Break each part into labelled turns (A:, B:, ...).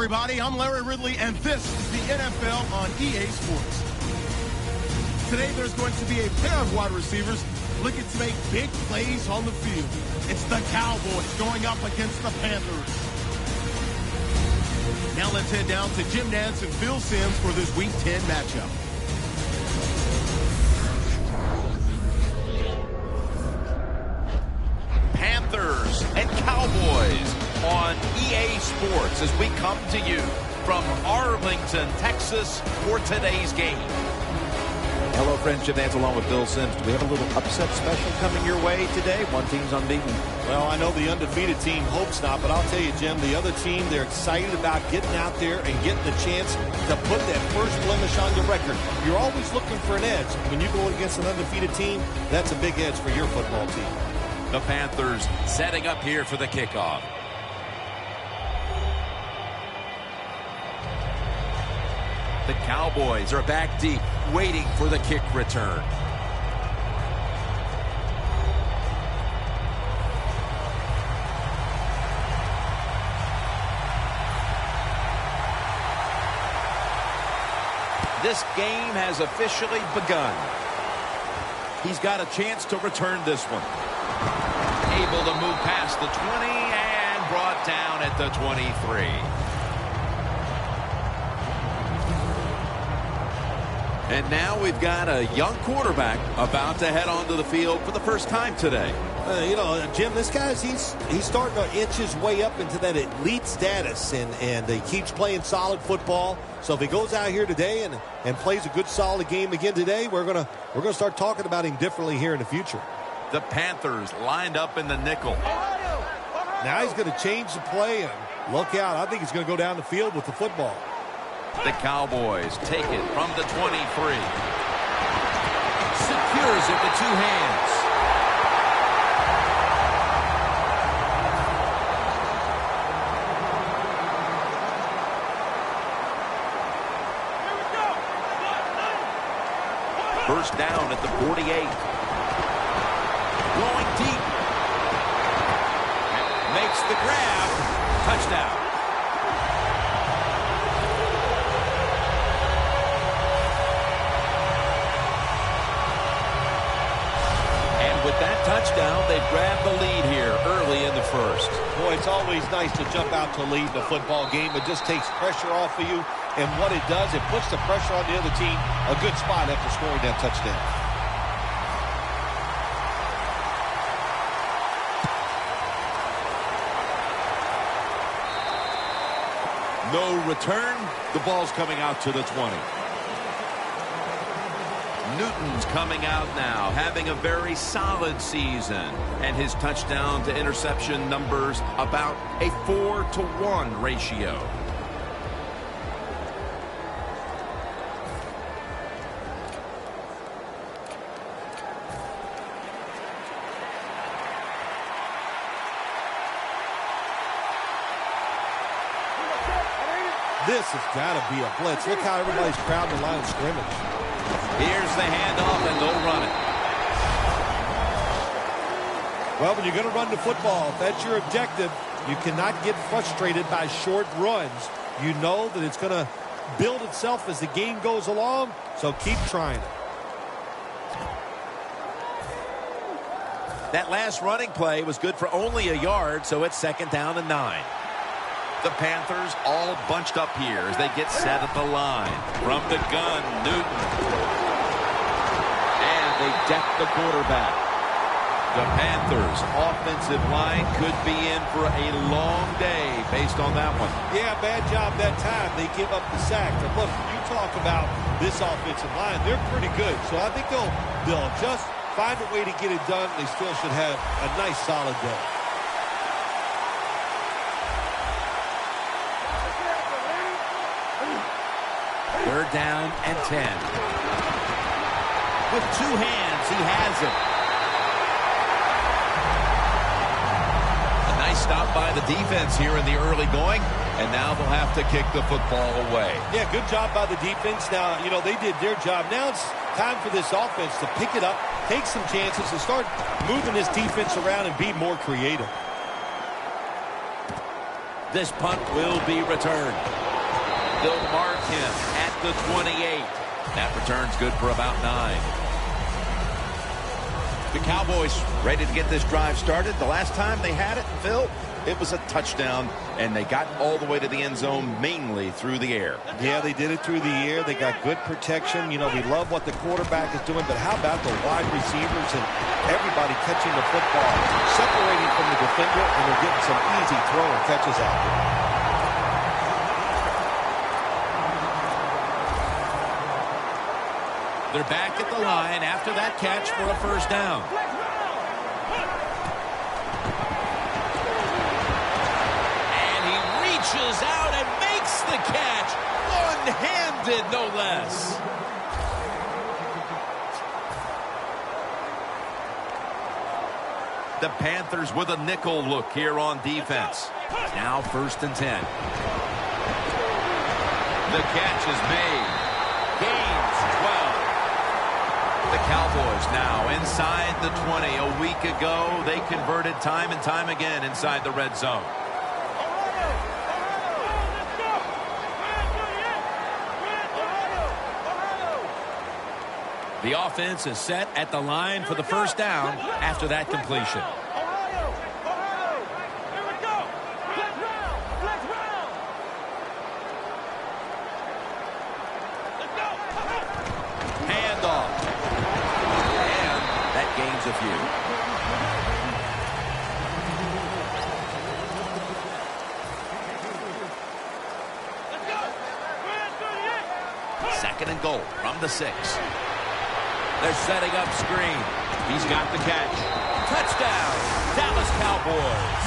A: Everybody, I'm Larry Ridley, and this is the NFL on EA Sports. Today, there's going to be a pair of wide receivers looking to make big plays on the field. It's the Cowboys going up against the Panthers. Now let's head down to Jim Nantz and Phil Simms for this Week 10 matchup.
B: Panthers and Cowboys on EA Sports as we come to you from Arlington, Texas for today's game.
C: Hello, friends. Jim Nantz along with Bill Simms. Do we have a little upset special coming your way today? One team's unbeaten.
D: Well, I know the undefeated team hopes not, but I'll tell you, Jim, the other team, they're excited about getting out there and getting the chance to put that first blemish on the record. You're always looking for an edge. When you go against an undefeated team, that's a big edge for your football team.
B: The Panthers setting up here for the kickoff. The Cowboys are back deep, waiting for the kick return. This game has officially begun. He's got a chance to return this one. Able to move past the 20 and brought down at the 23. And now we've got a young quarterback about to head onto the field for the first time today.
D: Jim, this guy's he's starting to inch his way up into that elite status, and he keeps playing solid football. So if he goes out here today and plays a good solid game again today, we're gonna start talking about him differently here in the future.
B: The Panthers lined up in the nickel.
D: Now he's going to change the play, and look out. I think he's going to go down the field with the football.
B: The Cowboys take it from the 23. Secures it with two hands. First down at the 48. Going deep. Makes the grab. Touchdown. Touchdown. They've grabbed the lead here early in the first.
D: Boy, it's always nice to jump out to lead the football game. It just takes pressure off of you, and what it does, it puts the pressure on the other team. A good spot after scoring that touchdown.
B: No return. The ball's coming out to the 20. Newton's coming out now, having a very solid season. And his touchdown to interception numbers about a 4-to-1 ratio.
D: This has got to be a blitz. Look how everybody's crowding the line of scrimmage.
B: Here's the handoff, and they'll run it.
D: Well, when you're going to run the football, if that's your objective, you cannot get frustrated by short runs. You know that it's going to build itself as the game goes along, so keep trying.
B: That last running play was good for only a yard, so it's second down and 9. The Panthers all bunched up here as they get set at the line. From the gun, Newton. And they deck the quarterback. The Panthers' offensive line could be in for a long day based on that one.
D: Yeah, bad job that time. They give up the sack. But look, you talk about this offensive line, they're pretty good. So I think they'll just find a way to get it done. They still should have a nice, solid day.
B: Third down and 10. With two hands, he has it. A nice stop by the defense here in the early going, and now they'll have to kick the football away.
D: Yeah, good job by the defense. Now, they did their job. Now it's time for this offense to pick it up, take some chances, and start moving this defense around and be more creative.
B: This punt will be returned. They'll mark him at the 28. That return's good for about 9.
C: The Cowboys ready to get this drive started. The last time they had it, Phil, it was a touchdown, and they got all the way to the end zone mainly through the air.
D: Yeah, they did it through the air. They got good protection. You know, we love what the quarterback is doing, but how about the wide receivers and everybody catching the football, separating from the defender, and they're getting some easy throw and catches out there.
B: They're back at the line after that catch for a first down. And he reaches out and makes the catch. One-handed, no less. The Panthers with a nickel look here on defense. Now 1st and 10. The catch is made. Gains 12. The Cowboys now inside the 20. A week ago, they converted time and time again inside the red zone. The offense is set at the line for the first down after that completion. A few. Second and goal from the 6. They're setting up screen. He's got the catch. Touchdown, Dallas Cowboys.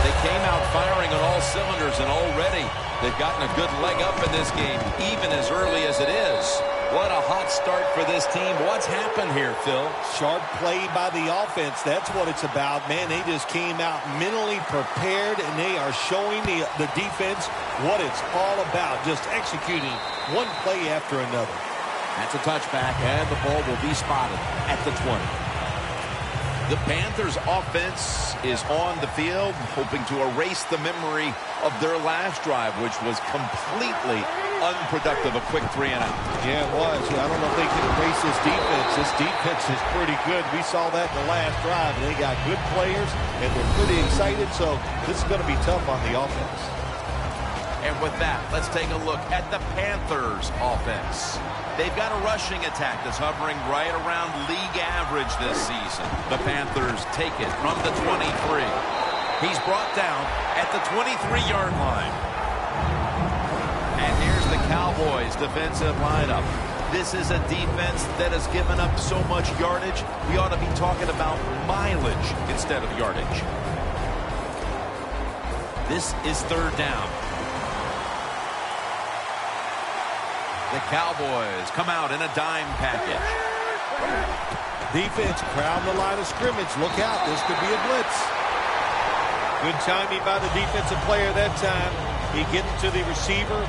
B: They came out firing on all cylinders, and already they've gotten a good leg up in this game, even as early as it is. What a hot start for this team. What's happened here, Phil?
D: Sharp play by the offense. That's what it's about. Man, they just came out mentally prepared, and they are showing the defense what it's all about, just executing one play after another.
B: That's a touchback, and the ball will be spotted at the 20. The Panthers offense is on the field, hoping to erase the memory of their last drive, which was completely unproductive. A quick 3 and out.
D: Yeah, it was. I don't know if they can erase this defense. This defense is pretty good. We saw that in the last drive. They got good players, and they're pretty excited, so this is going to be tough on the offense.
B: And with that, let's take a look at the Panthers offense. They've got a rushing attack that's hovering right around league average this season. The Panthers take it from the 23. He's brought down at the 23-yard line. And here's the Cowboys defensive lineup. This is a defense that has given up so much yardage, we ought to be talking about mileage instead of yardage. This is 3rd down. The Cowboys come out in a dime package.
D: Defense crowd the line of scrimmage. Look out. This could be a blitz. Good timing by the defensive player that time. He gets to the receiver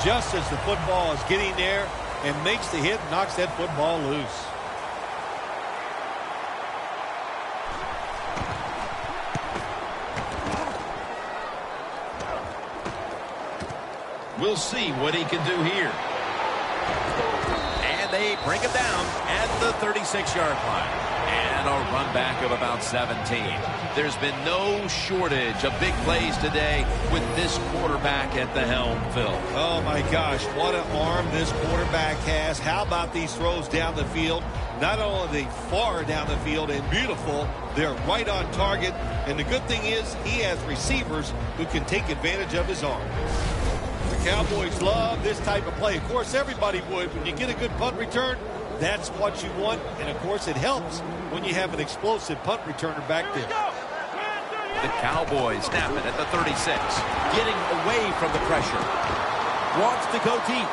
D: just as the football is getting there and makes the hit, knocks that football loose.
B: We'll see what he can do here. And they bring him down at the 36-yard line. And a run back of about 17. There's been no shortage of big plays today with this quarterback at the helm, Phil.
D: Oh, my gosh, what an arm this quarterback has. How about these throws down the field? Not only are they far down the field and beautiful, they're right on target. And the good thing is he has receivers who can take advantage of his arm. The Cowboys love this type of play. Of course, everybody would. When you get a good punt return, that's what you want. And, of course, it helps when you have an explosive punt returner back there.
B: The Cowboys snap it at the 36. Getting away from the pressure. Wants to go deep.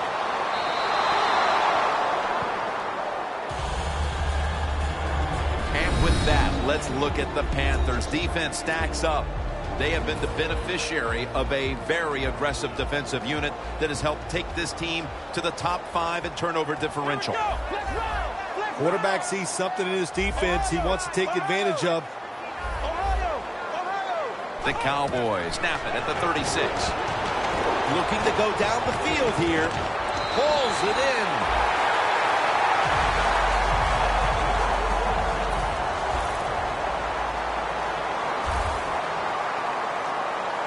B: And with that, let's look at the Panthers. Defense stacks up. They have been the beneficiary of a very aggressive defensive unit that has helped take this team to the top 5 in turnover differential.
D: Quarterback sees something in his defense he wants to take advantage of.
B: The Cowboys snap it at the 36.
D: Looking to go down the field here.
B: Pulls it in.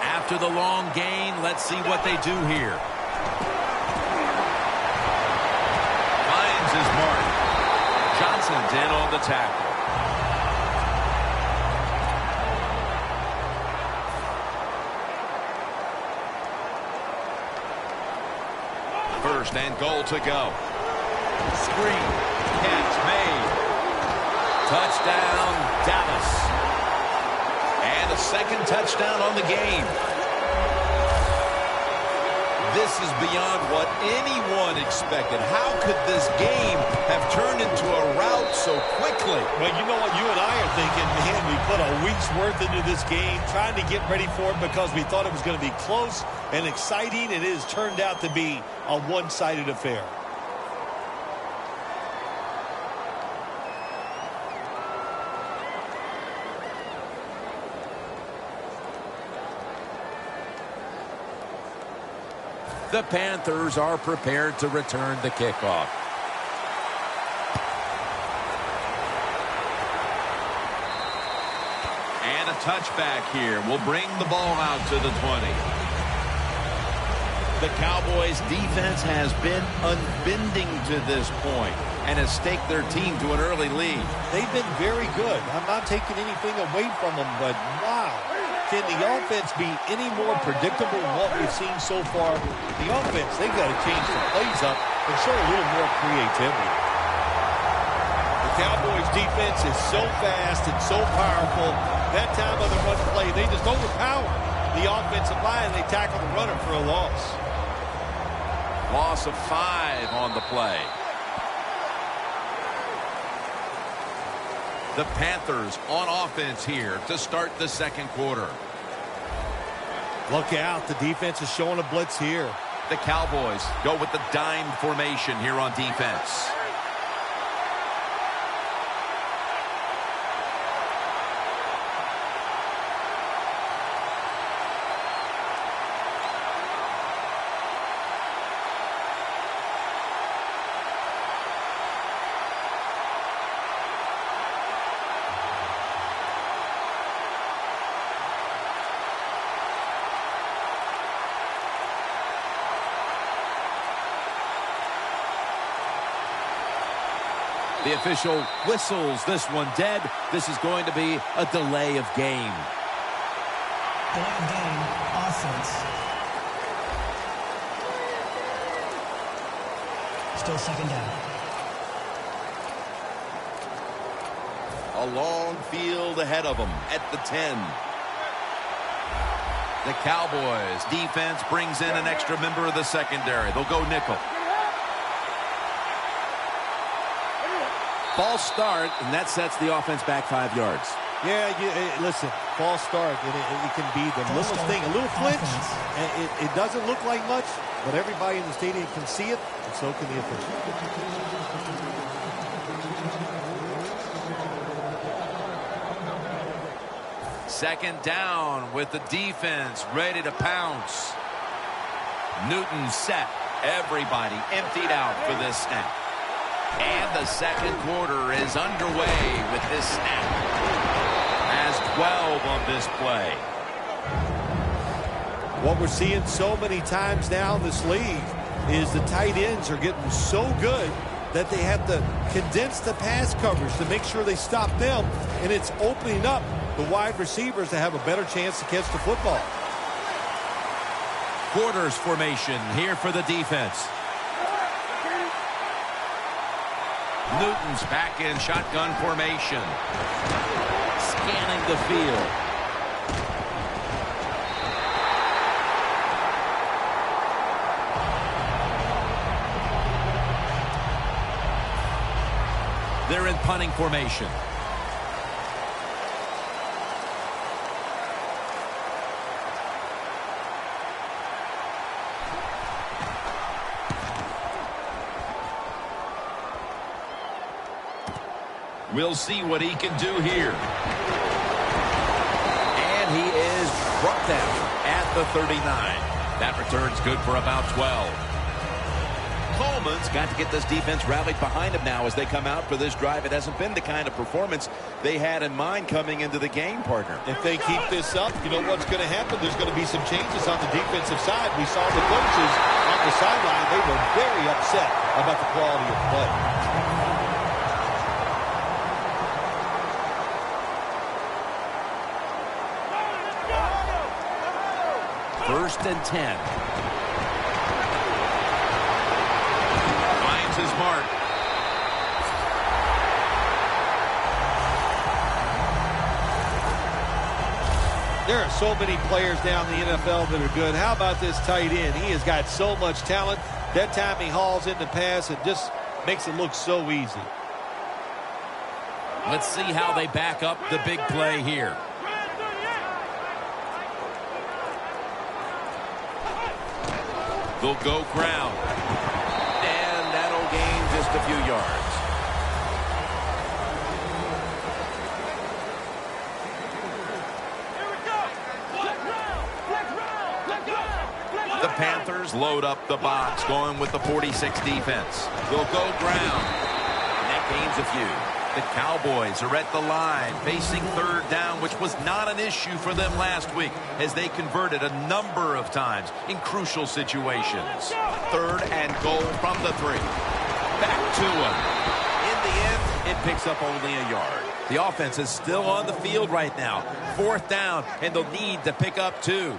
B: After the long gain, let's see what they do here. Finds his mark. Johnson's in on the tackle. First and goal to go. Screen. Catch made. Touchdown, Dallas. And a second touchdown on the game. This is beyond what anyone expected. How could this game have turned into a rout so quickly?
D: Well, you know what? You and I are thinking, man, we put a week's worth into this game, trying to get ready for it because we thought it was going to be close and exciting. It has turned out to be a one-sided affair.
B: The Panthers are prepared to return the kickoff. And a touchback here will bring the ball out to the 20. The Cowboys defense has been unbending to this point and has staked their team to an early lead.
D: They've been very good. I'm not taking anything away from them, but wow. Can the offense be any more predictable than what we've seen so far? The offense, they've got to change the plays up and show a little more creativity. The Cowboys defense is so fast and so powerful. That time of the run play, they just overpower the offensive line. They tackle the runner for a loss.
B: Loss of 5 on the play. The Panthers on offense here to start the second quarter.
D: Look out. The defense is showing a blitz here.
B: The Cowboys go with the dime formation here on defense. The official whistles this one dead. This is going to be a delay of game.
E: Delay of game, offense. Still second down.
B: A long field ahead of them at the 10. The Cowboys defense brings in an extra member of the secondary. They'll go nickel. False start, and that sets the offense back 5 yards.
D: Yeah, listen, false start, and it can be the littlest thing. A little flinch, and it doesn't look like much, but everybody in the stadium can see it, and so can the official.
B: Second down with the defense ready to pounce. Newton set. Everybody emptied out for this snap. And the second quarter is underway with this snap. Has 12 on this play.
D: What we're seeing so many times now in this league is the tight ends are getting so good that they have to condense the pass coverage to make sure they stop them, and it's opening up the wide receivers to have a better chance to catch the football.
B: Quarters formation here for the defense. Newton's back in shotgun formation. Scanning the field. They're in punting formation. We'll see what he can do here. And he is Brought down at the 39. That return's good for about 12. Coleman's got to get this defense rallied behind him now as they come out for this drive. It hasn't been the kind of performance they had in mind coming into the game, partner.
D: If they keep this up, you know what's going to happen? There's going to be some changes on the defensive side. We saw the coaches on the sideline. They were very upset about the quality of play.
B: First and 10. His mark.
D: There are so many players down in the NFL that are good. How about this tight end? He has got so much talent. That time he hauls in the pass and just makes it look so easy.
B: Let's see how they back up the big play here. They'll go ground. Just a few yards. The Panthers load up the box, going with the 46 defense. They'll go ground. And that gains a few. The Cowboys are at the line, facing third down, which was not an issue for them last week, as they converted a number of times in crucial situations. Third and goal from the 3. Back to him. In the end, it picks up only a yard. The offense is still on the field right now. Fourth down, and they'll need to pick up 2.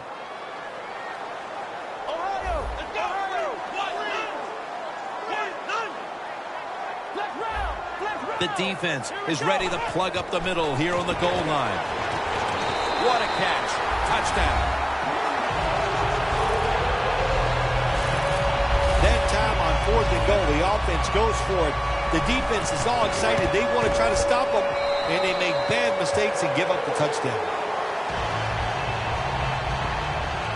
B: The defense is ready to plug up the middle here on the goal line. What a catch. Touchdown.
D: That time on fourth and goal, the offense goes for it. The defense is all excited. They want to try to stop them, and they make bad mistakes and give up the touchdown.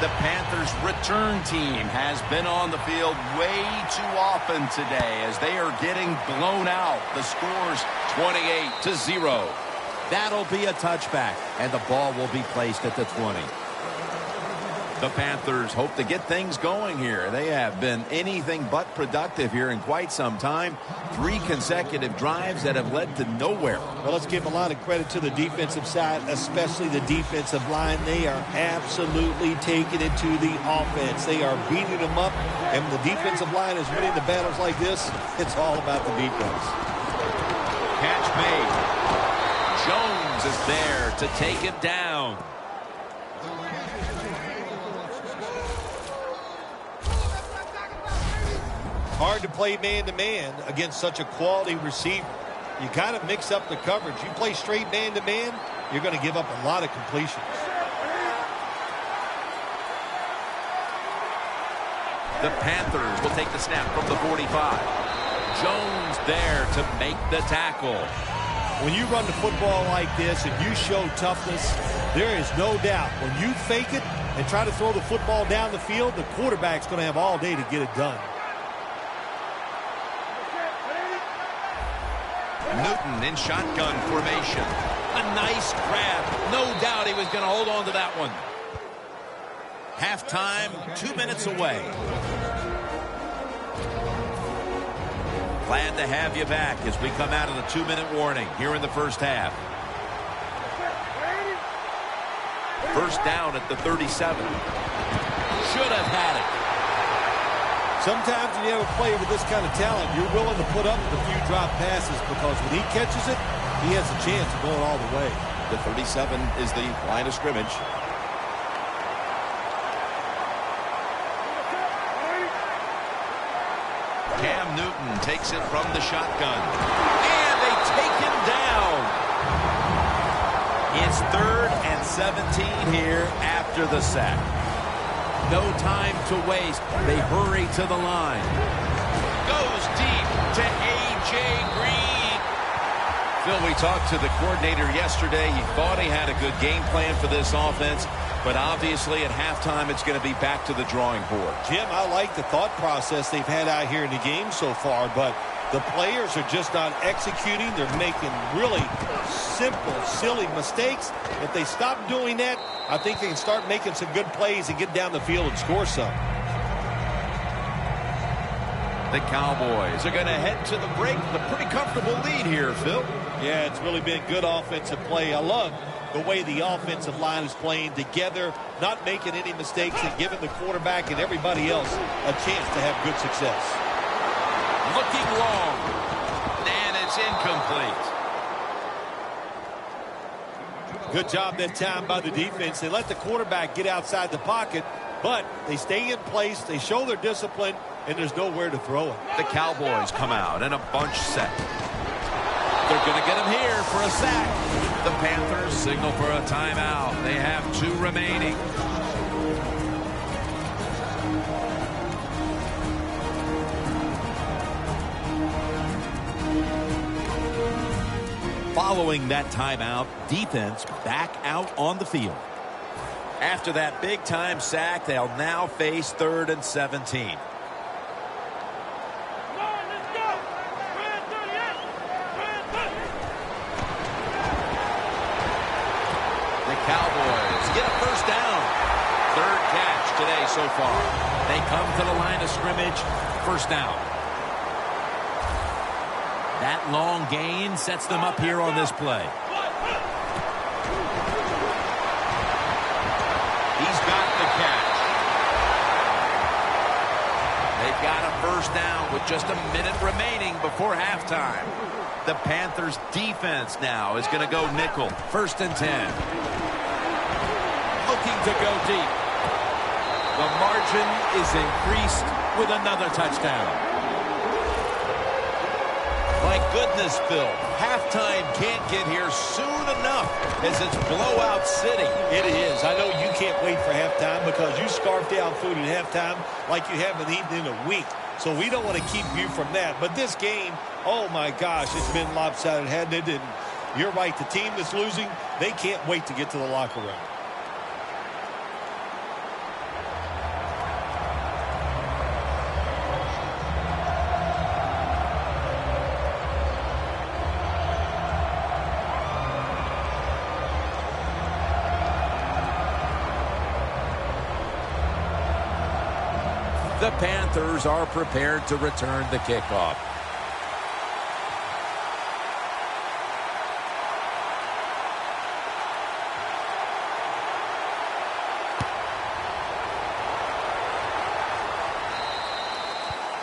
F: The Panthers' return team has been on the field way too often today as they are getting blown out. The score's 28-0.
B: That'll be a touchback, and the ball will be placed at the 20. The Panthers hope to get things going here. They have been anything but productive here in quite some time. 3 consecutive drives that have led to nowhere.
D: Well, let's give a lot of credit to the defensive side, especially the defensive line. They are absolutely taking it to the offense. They are beating them up, and when the defensive line is winning the battles like this, it's all about the defense.
B: Catch made. Jones is there to take him down.
D: Hard to play man-to-man against such a quality receiver. You kind of mix up the coverage. You play straight man-to-man, you're going to give up a lot of completions.
B: The Panthers will take the snap from the 45. Jones there to make the tackle.
D: When you run the football like this and you show toughness, there is no doubt when you fake it and try to throw the football down the field, the quarterback's going to have all day to get it done.
B: Newton in shotgun formation. A nice grab. No doubt he was going to hold on to that one. Halftime, 2 minutes away. Glad to have you back as we come out of the 2-minute warning here in the first half. First down at the 37. Should have had it.
D: Sometimes when you have a player with this kind of talent, you're willing to put up with a few drop passes because when he catches it, he has a chance of going all the way.
C: The 37 is the line of scrimmage.
B: Cam Newton takes it from the shotgun. And they take him down. It's 3rd and 17 here after the sack. No time to waste. They hurry to the line. Goes deep to A.J. Green.
C: Phil, we talked to the coordinator yesterday. He thought he had a good game plan for this offense, but obviously at halftime it's going to be back to the drawing board.
D: Jim, I like the thought process they've had out here in the game so far, but The players are just not executing. They're making really simple, silly mistakes. If they stop doing that, I think they can start making some good plays and get down the field and score some.
C: The Cowboys are going to head to the break with a pretty comfortable lead here, Phil.
D: Yeah, it's really been good offensive play. I love the way the offensive line is playing together, not making any mistakes, and giving the quarterback and everybody else a chance to have good success.
F: Looking long, and it's incomplete.
D: Good job that time by the defense. They let the quarterback get outside the pocket, but they stay in place, they show their discipline, and there's nowhere to throw it.
B: The Cowboys come out in a bunch set. They're going to get him here for a sack. The Panthers signal for a timeout. They have 2 remaining. Following that timeout, defense back out on the field. After that big-time sack, they'll now face 3rd and 17. Cowboys get a first down. 3rd catch today so far. They come to the line of scrimmage. First down. That long gain sets them up here on this play. He's got the catch. They've got a first down with just a minute remaining before halftime. The Panthers defense now is going to go nickel. 1st and 10. Looking to go deep. The margin is increased with another touchdown. My goodness, Phil. Halftime can't get here soon enough as it's blowout city.
D: It is. I know you can't wait for halftime because you scarf down food at halftime like you haven't eaten in a week. So we don't want to keep you from that. But this game, oh my gosh, it's been lopsided, hasn't it? And you're right, the team that's losing, they can't wait to get to the locker room.
B: The Panthers are prepared to return the kickoff.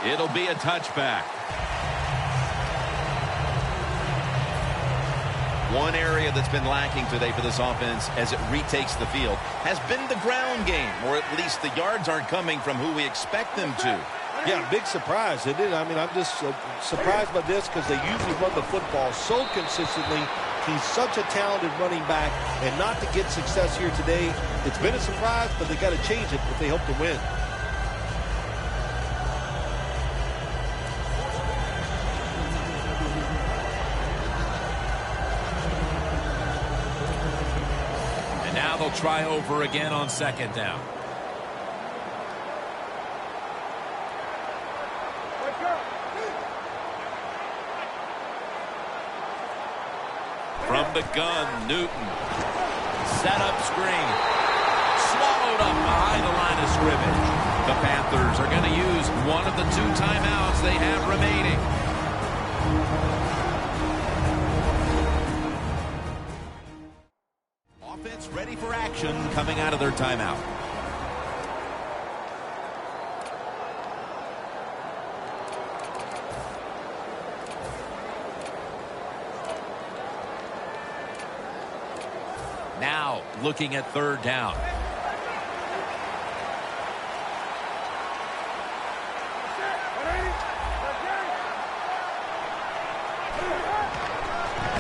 B: It'll be a touchback.
C: One area that's been lacking today for this offense as it retakes the field has been the ground game, or at least the yards aren't coming from who we expect them to.
D: Yeah, big surprise, isn't it? I mean, I'm just surprised by this because they usually run the football so consistently. He's such a talented running back, and not to get success here today, it's been a surprise, but they got to change it if they hope to win.
B: They'll try over again on 2nd down. From the gun, Newton. Set up screen. Swallowed up behind the line of scrimmage. The Panthers are going to use one of the 2 timeouts they have remaining. Offense ready for action coming out of their timeout. Now looking at 3rd down.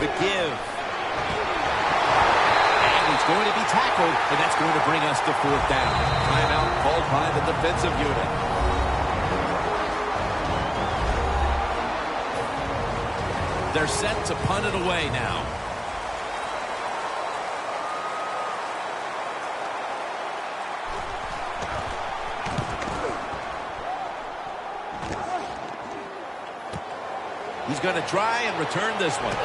B: The give. Going to be tackled, and that's going to bring us to 4th down. Timeout called by the defensive unit. They're set to punt it away now. He's going to try and return this one.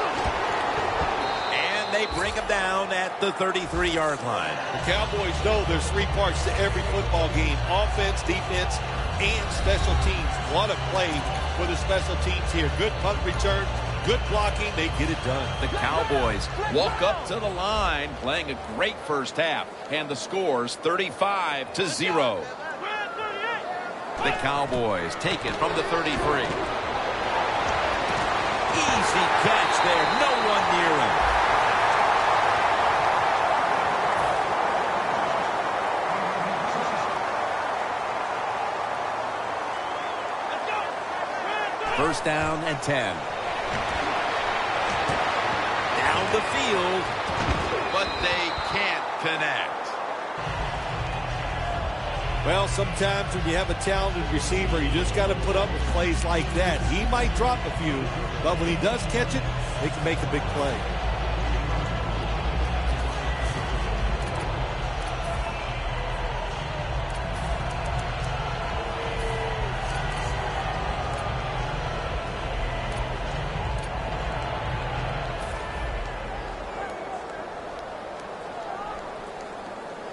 B: And they bring him down at the 33-yard line.
D: The Cowboys know there's three parts to every football game: offense, defense, and special teams. Want to play for the special teams here. Good punt return, good blocking. They get it done.
F: The Cowboys walk up to the line, playing a great first half, and the score's 35-0. The Cowboys take it from the 33.
B: Easy catch there. No one near him. First down and 10. Down the field,
F: But they can't connect.
D: Well, sometimes when you have a talented receiver, you just got to put up with plays like that. He might drop a few, but when he does catch it, they can make a big play.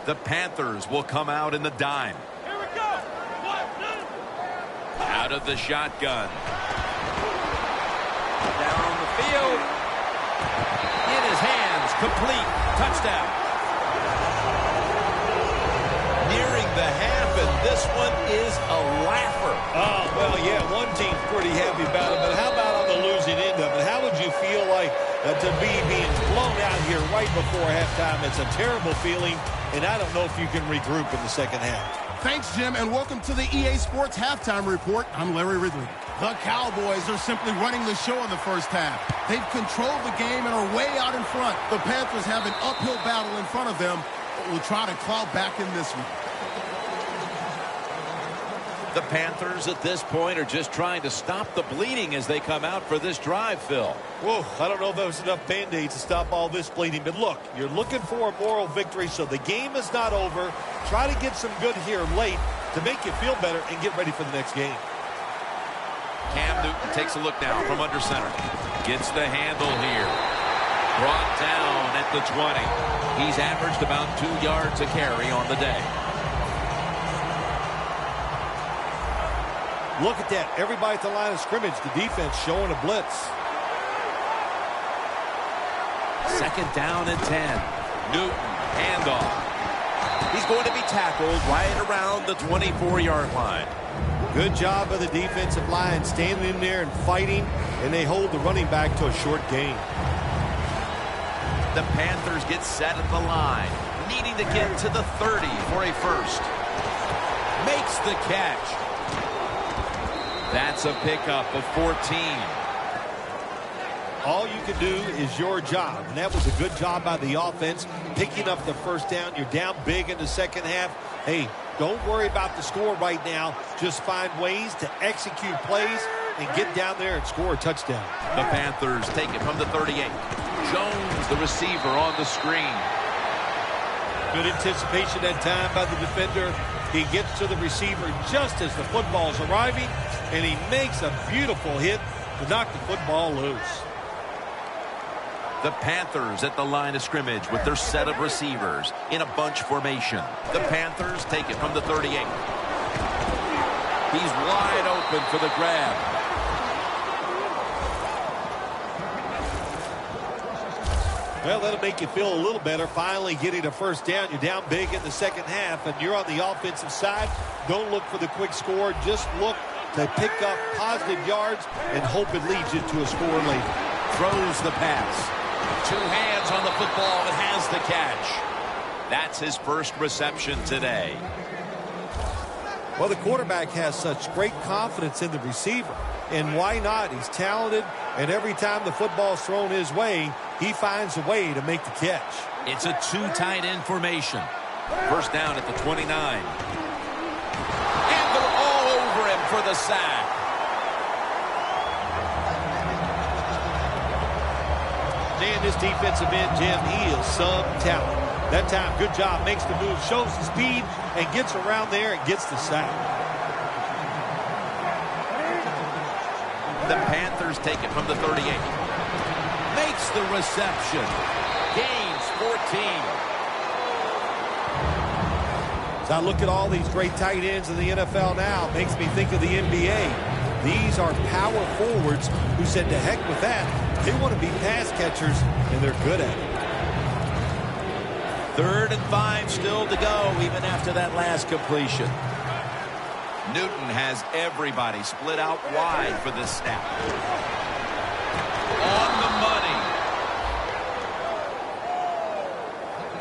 B: the Panthers will come out in the dime.
A: Here we go.
B: Out of the shotgun. Down the field. In his hands. Complete. Touchdown. Nearing the half, and this one is a laugher.
D: Oh, well, yeah, one team's pretty happy about it, but how about on the losing end of it? How would you feel like to be being blown out here right before halftime? It's a terrible feeling, and I don't know if you can regroup in the second half.
A: Thanks, Jim, and welcome to the EA Sports Halftime Report. I'm Larry Ridley. The Cowboys are simply running the show in the first half. They've controlled the game and are way out in front. The Panthers have an uphill battle in front of them, but will try to claw back in this one.
B: The Panthers at this point are just trying to stop the bleeding as they come out for this drive, Phil.
D: Whoa, I don't know if there was enough Band-Aids to stop all this bleeding, but look, you're looking for a moral victory, so the game is not over. Try to get some good here late to make you feel better and get ready for the next game.
B: Cam Newton takes a look now from under center. Gets the handle here. Brought down at the 20. He's averaged about 2 yards a carry on the day.
D: Look at that. Everybody at the line of scrimmage. The defense showing a blitz.
B: Second down and 10. Newton, handoff. He's going to be tackled right around the 24-yard line.
D: Good job of the defensive line standing in there and fighting, and they hold the running back to a short gain.
B: The Panthers get set at the line, needing to get to the 30 for a first. Makes the catch. That's a pickup of 14.
D: All you can do is your job, and that was a good job by the offense, picking up the first down. You're down big in the second half. Hey, don't worry about the score right now. Just find ways to execute plays and get down there and score a touchdown.
B: The Panthers take it from the 38. Jones, the receiver, on the screen.
D: Good anticipation that time by the defender. He gets to the receiver just as the football's arriving, and he makes a beautiful hit to knock the football loose.
B: The Panthers at the line of scrimmage with their set of receivers in a bunch formation. The Panthers take it from the 38. He's wide open for the grab.
D: Well, that'll make you feel a little better. Finally getting a first down. You're down big in the second half, and you're on the offensive side. Don't look for the quick score. Just look to pick up positive yards and hope it leads you to a score later.
B: Throws the pass. 2 hands on the football and has the catch. That's his first reception today.
D: Well, the quarterback has such great confidence in the receiver. And why not? He's talented, and every time the football's thrown his way, he finds a way to make the catch.
B: It's a 2 tight end formation. First down at the 29. And they're all over him for the sack.
D: Man, this defensive end, Jim, he is some talent. That time, good job, makes the move, shows the speed, and gets around there and gets the sack.
B: The Panthers take it from the 38. Makes the reception. Gains 14.
D: As I look at all these great tight ends in the NFL now, it makes me think of the NBA. These are power forwards who said to heck with that. They want to be pass catchers, and they're good at it.
B: 3rd and 5 still to go, even after that last completion.
C: Newton has everybody split out wide for this snap.
B: On the money.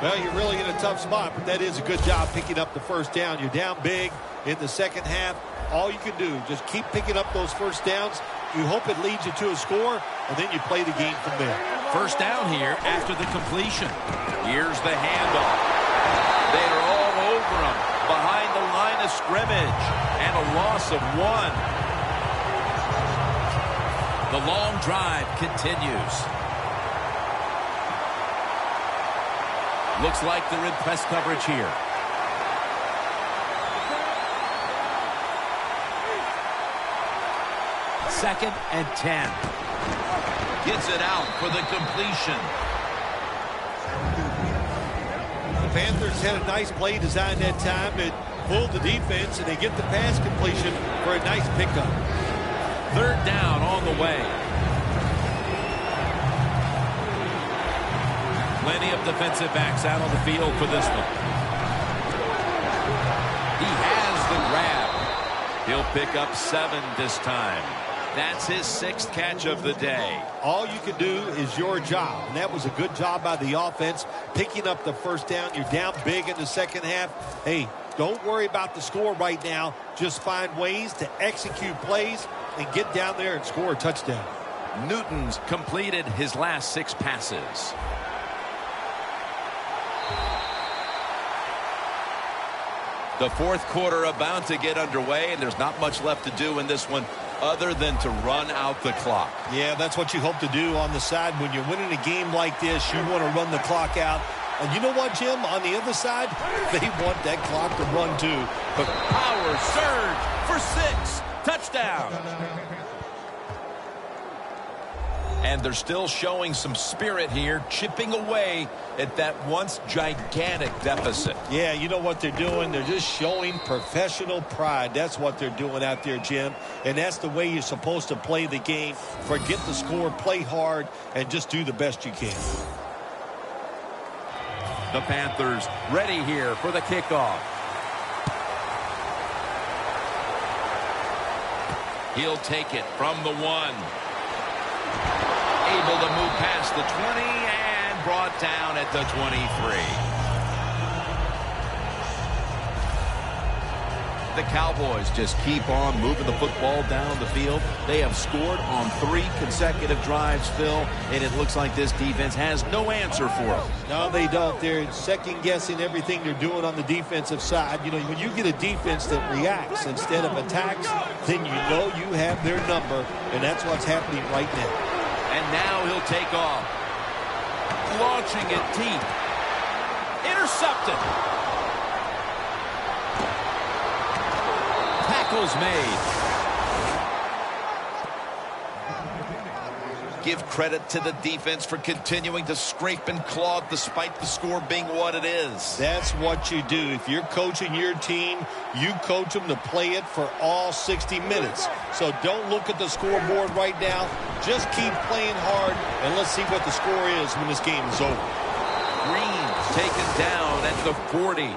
D: Well, you're really in a tough spot, but that is a good job picking up the first down. You're down big in the second half. All you can do, just keep picking up those first downs. You hope it leads you to a score, and then you play the game from there.
B: First down here after the completion. Here's the handoff. They are all over him behind the line of scrimmage, and a loss of 1. The long drive continues. Looks like they're in press coverage here. Second and 10. Gets it out for the completion.
D: The Panthers had a nice play design that time. It fooled the defense, and they get the pass completion for a nice pickup.
B: 3rd down on the way. Plenty of defensive backs out on the field for this one. He has the grab. He'll pick up 7 this time. That's his 6th catch of the day.
D: All you can do is your job, and that was a good job by the offense, picking up the first down. You're down big in the second half. Hey, don't worry about the score right now. Just find ways to execute plays and get down there and score a touchdown.
B: Newton's completed his last 6 passes. The 4th quarter about to get underway, and there's not much left to do in this one other than to run out the clock.
D: Yeah, that's what you hope to do on the side. When you're winning a game like this, you want to run the clock out. And you know what, Jim? On the other side, they want that clock to run too.
B: But power surge for 6. Touchdown. And they're still showing some spirit here, chipping away at that once gigantic deficit.
D: Yeah, you know what they're doing? They're just showing professional pride. That's what they're doing out there, Jim. And that's the way you're supposed to play the game. Forget the score, play hard, and just do the best you can.
B: The Panthers ready here for the kickoff. He'll take it from the 1. Able to move past the 20 and brought down at the 23. The Cowboys just keep on moving the football down the field. They have scored on 3 consecutive drives, Phil, and it looks like this defense has no answer for them.
D: No, they don't. They're second-guessing everything they're doing on the defensive side. You know, when you get a defense that reacts instead of attacks, then you know you have their number, and that's what's happening right now.
B: And now he'll take off. Launching it deep. Intercepted. Tackles made. Give credit to the defense for continuing to scrape and claw despite the score being what it is.
D: That's what you do. If you're coaching your team, you coach them to play it for all 60 minutes. So don't look at the scoreboard right now. Just keep playing hard, and let's see what the score is when this game is over.
B: Green taken down at the 40.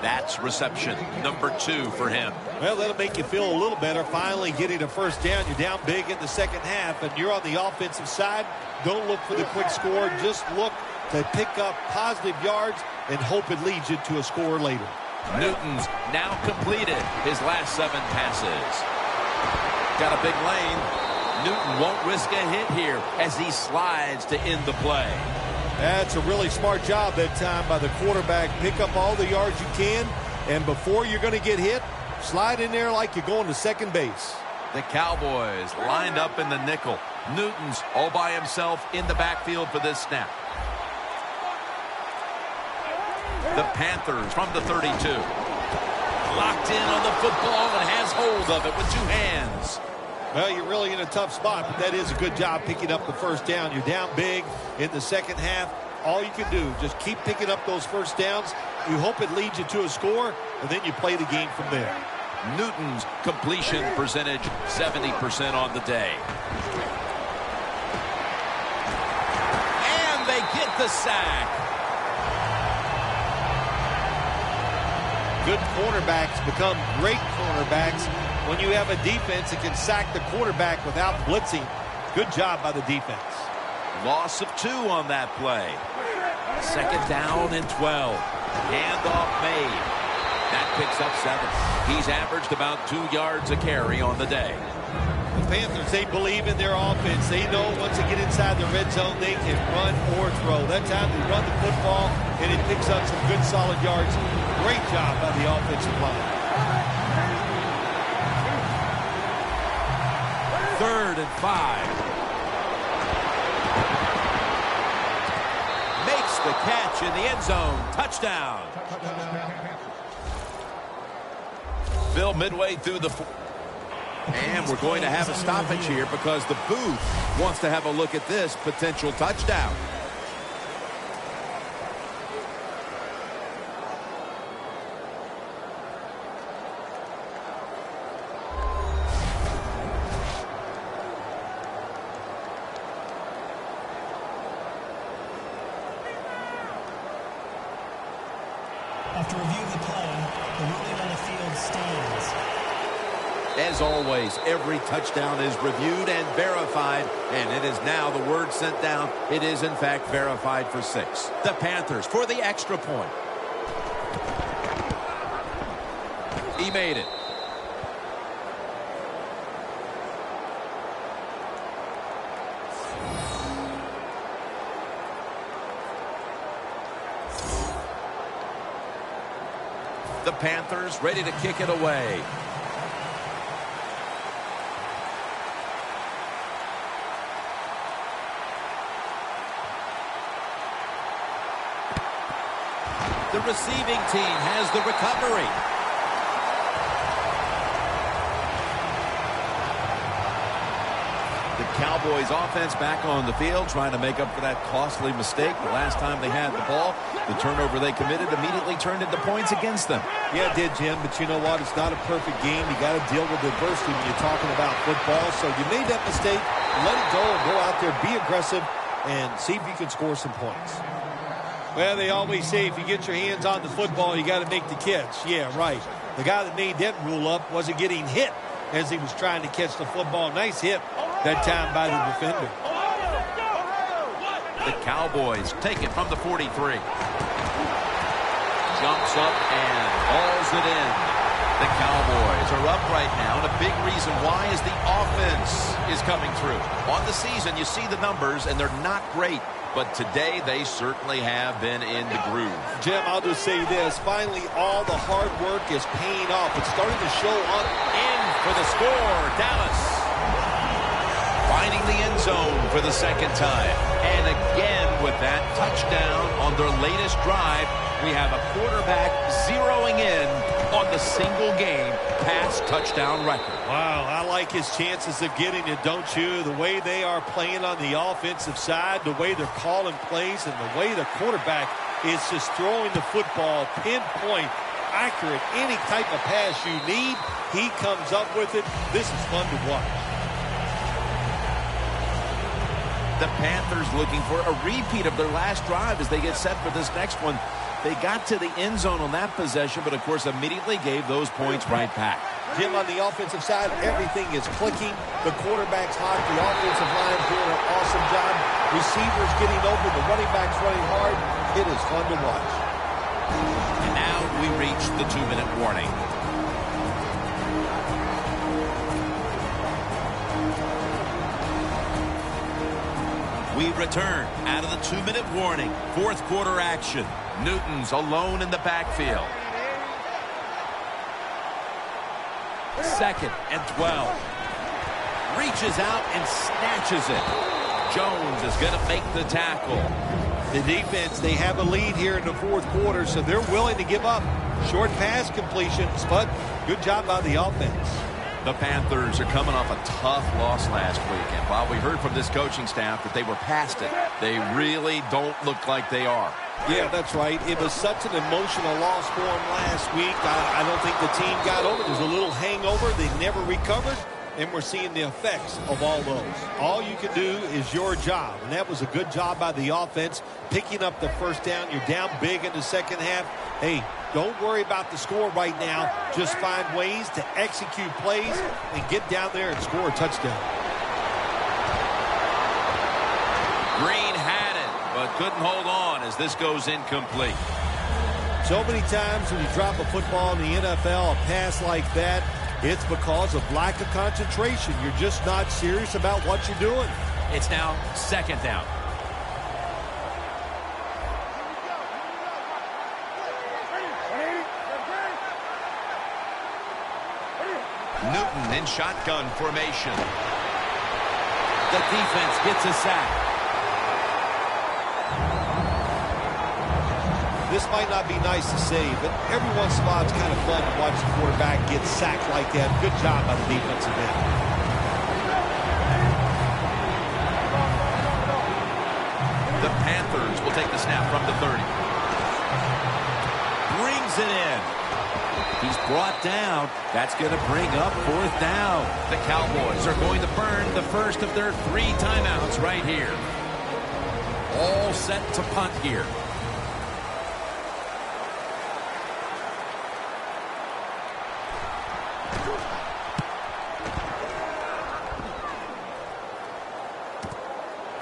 B: That's reception number 2 for him.
D: Well, that'll make you feel a little better. Finally getting a first down. You're down big in the second half, and you're on the offensive side. Don't look for the quick score. Just look to pick up positive yards and hope it leads you to a score later.
B: Newton's now completed his last 7 passes. Got a big lane. Newton won't risk a hit here as he slides to end the play.
D: That's a really smart job that time by the quarterback. Pick up all the yards you can, and before you're going to get hit, slide in there like you're going to second base.
B: The Cowboys lined up in the nickel. Newton's all by himself in the backfield for this snap. The Panthers from the 32. Locked in on the football and has hold of it with 2 hands.
D: Well, you're really in a tough spot, but that is a good job picking up the first down. You're down big in the second half. All you can do, just keep picking up those first downs. You hope it leads you to a score, and then you play the game from there.
B: Newton's completion percentage, 70% on the day. And they get the sack.
D: Good cornerbacks become great cornerbacks when you have a defense that can sack the quarterback without blitzing. Good job by the defense.
B: Loss of 2 on that play. Second down and 12. Handoff made. That picks up 7. He's averaged about 2 yards a carry on the day.
D: The Panthers, they believe in their offense. They know once they get inside the red zone, they can run or throw. That time they run the football, and it picks up some good solid yards. Great job by the offensive line.
B: 3rd and 5. Makes the catch in the end zone. Touchdown. Phil, midway through the... And we're going to have a stoppage here because the booth wants to have a look at this potential touchdown.
E: After reviewing the play, the ruling on the field stands.
B: As always, every touchdown is reviewed and verified, and it is now the word sent down. It is, in fact, verified for 6. The Panthers for the extra point. He made it. The Panthers ready to kick it away. The receiving team has the recovery. The Cowboys offense back on the field trying to make up for that costly mistake the last time they had the ball. The turnover they committed immediately turned into points against them.
D: Yeah, it did, Jim, but you know what? It's not a perfect game. You got to deal with adversity when you're talking about football. So you made that mistake, let it go, and go out there, be aggressive, and see if you can score some points. Well, they always say if you get your hands on the football, you got to make the catch. Yeah, right. The guy that made that rule up wasn't getting hit as he was trying to catch the football. Nice hit that time by the defender.
B: The Cowboys take it from the 43. Jumps up and hauls it in. The Cowboys are up right now, and a big reason why is the offense is coming through. On the season, you see the numbers, and they're not great. But today, they certainly have been in the groove.
D: Jim, I'll just say this. Finally, all the hard work is paying off. It's starting to show up.
B: In for the score, Dallas. Finding the end zone for the second time. And again, with that touchdown on their latest drive, we have a quarterback zeroing in on the single-game pass touchdown record.
D: Wow, I like his chances of getting it, don't you? The way they are playing on the offensive side, the way they're calling plays, and the way the quarterback is just throwing the football pinpoint, accurate, any type of pass you need, he comes up with it. This is fun to watch.
B: The Panthers looking for a repeat of their last drive as they get set for this next one. They got to the end zone on that possession, but of course immediately gave those points right back.
D: Jim, on the offensive side, everything is clicking. The quarterback's hot. The offensive line doing an awesome job. Receivers getting open. The running backs running hard. It is fun to watch.
B: And now we reach the 2-minute warning. We return out of the 2-minute warning. Fourth quarter action. Newton's alone in the backfield. 2nd and 12. Reaches out and snatches it. Jones is going to make the tackle.
D: The defense, they have a lead here in the fourth quarter, so they're willing to give up short pass completions, but good job by the offense.
B: The Panthers are coming off a tough loss last week, and while we heard from this coaching staff that they were past it, they really don't look like they are.
D: Yeah, that's right. It was such an emotional loss for them last week. I don't think the team got over it. There was a little hangover. They never recovered, and we're seeing the effects of all those. All you can do is your job, and that was a good job by the offense, picking up the first down. You're down big in the second half. Hey, don't worry about the score right now. Just find ways to execute plays and get down there and score a touchdown.
B: Green had it, but couldn't hold on as this goes incomplete.
D: So many times when you drop a football in the NFL, a pass like that, it's because of lack of concentration. You're just not serious about what you're doing.
B: It's now second down. Newton in shotgun formation. The defense gets a sack.
D: This might not be nice to say, but every once in a while it's kind of fun to watch the quarterback get sacked like that. Good job by the defensive end.
B: The Panthers will take the snap from the 30. Brings it in. He's brought down. That's going to bring up fourth down. The Cowboys are going to burn the first of their 3 timeouts right here. All set to punt here.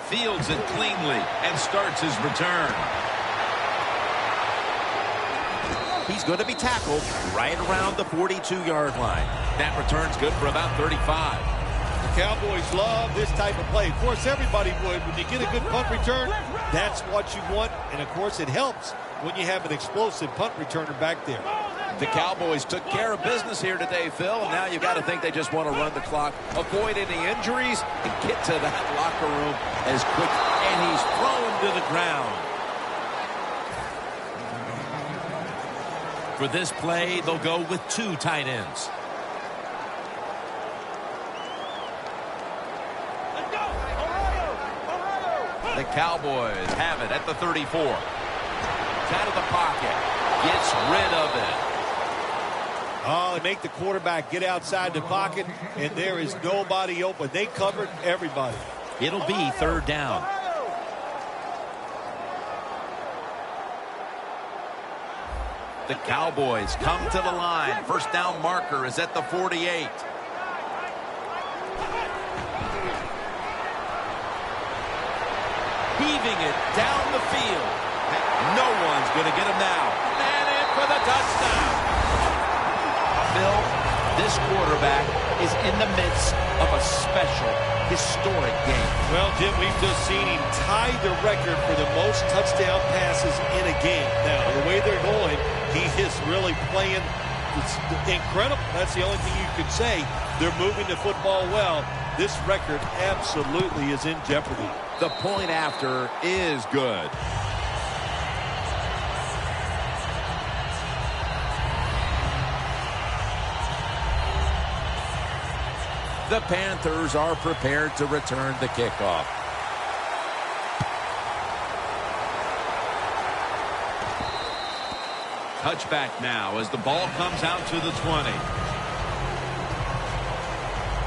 B: Fields it cleanly and starts his return. He's going to be tackled right around the 42-yard line. That return's good for about 35.
D: The Cowboys love this type of play. Of course, everybody would. When you get a good punt return, that's what you want. And, of course, it helps when you have an explosive punt returner back there.
B: The Cowboys took care of business here today, Phil, and now you've got to think they just want to run the clock, avoid any injuries, and get to that locker room as quick. And he's thrown to the ground. For this play, they'll go with 2 tight ends. The Cowboys have it at the 34. Out of the pocket. Gets rid of it.
D: Oh, they make the quarterback get outside the pocket, and there is nobody open. They covered everybody.
B: It'll be third down. The Cowboys come to the line. First down marker is at the 48. Heaving it down the field. No one's going to get him now. And in for the touchdown. Phil, this quarterback is in the midst of a special, historic game.
D: Well, Jim, we've just seen him tie the record for the most touchdown passes in a game. Now, the way they're going, he is really playing. It's incredible. That's the only thing you could say. They're moving the football well. This record absolutely is in jeopardy.
B: The point after is good. The Panthers are prepared to return the kickoff. Touchback now as the ball comes out to the 20.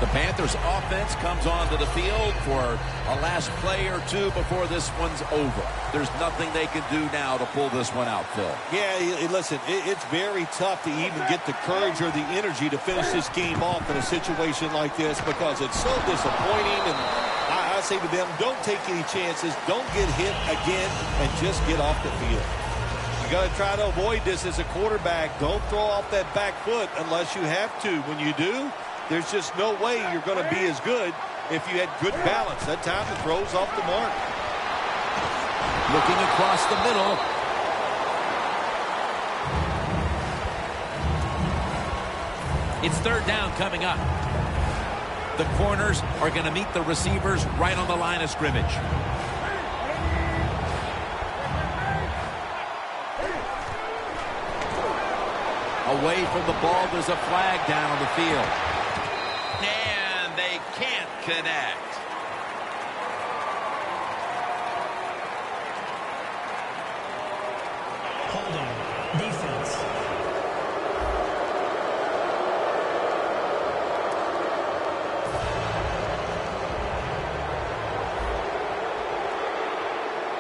B: The Panthers offense comes onto the field for a last play or 2 before this one's over. There's nothing they can do now to pull this one out, Phil.
D: Yeah, listen, it's very tough to even get the courage or the energy to finish this game off in a situation like this because it's so disappointing. And I say to them, don't take any chances. Don't get hit again and just get off the field. You got to try to avoid this as a quarterback. Don't throw off that back foot unless you have to. When you do, there's just no way you're going to be as good if you had good balance. That time the throw's off the mark.
B: Looking across the middle. It's third down coming up. The corners are going to meet the receivers right on the line of scrimmage. Away from the ball, there's a flag down on the field. can't connect.
E: Holding. Defense.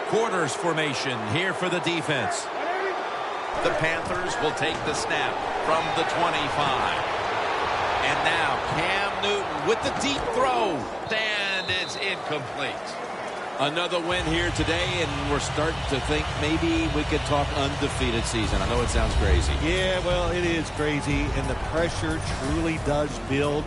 B: Quarters formation here for the defense. The Panthers will take the snap from the 25. And now Cam Newton with the deep throw. And it's incomplete. Another win here today, and we're starting to think maybe we could talk undefeated season. I know it sounds crazy.
D: Yeah, well, it is crazy, and the pressure truly does build.